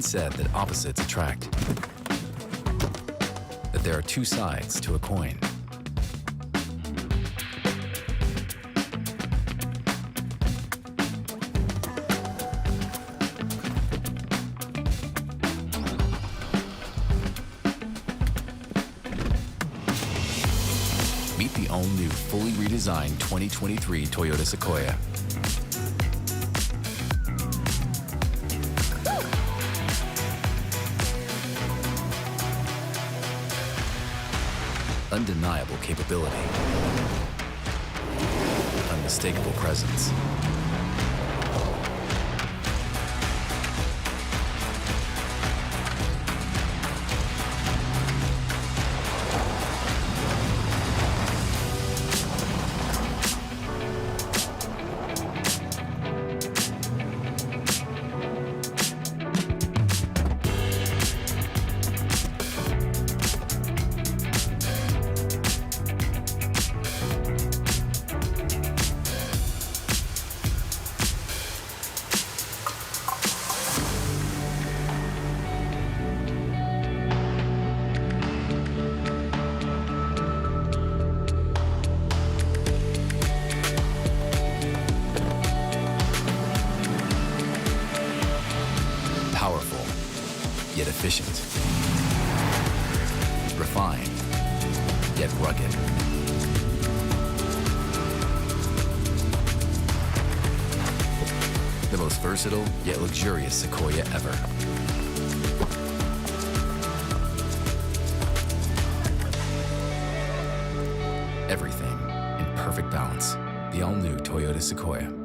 said that opposites attract, that there are two sides to a coin. Meet the all-new, fully redesigned 2023 Toyota Sequoia. Undeniable capability. Unmistakable presence. Powerful, yet efficient. Refined, yet rugged. The most versatile, yet luxurious Sequoia ever. Everything in perfect balance. The all-new Toyota Sequoia.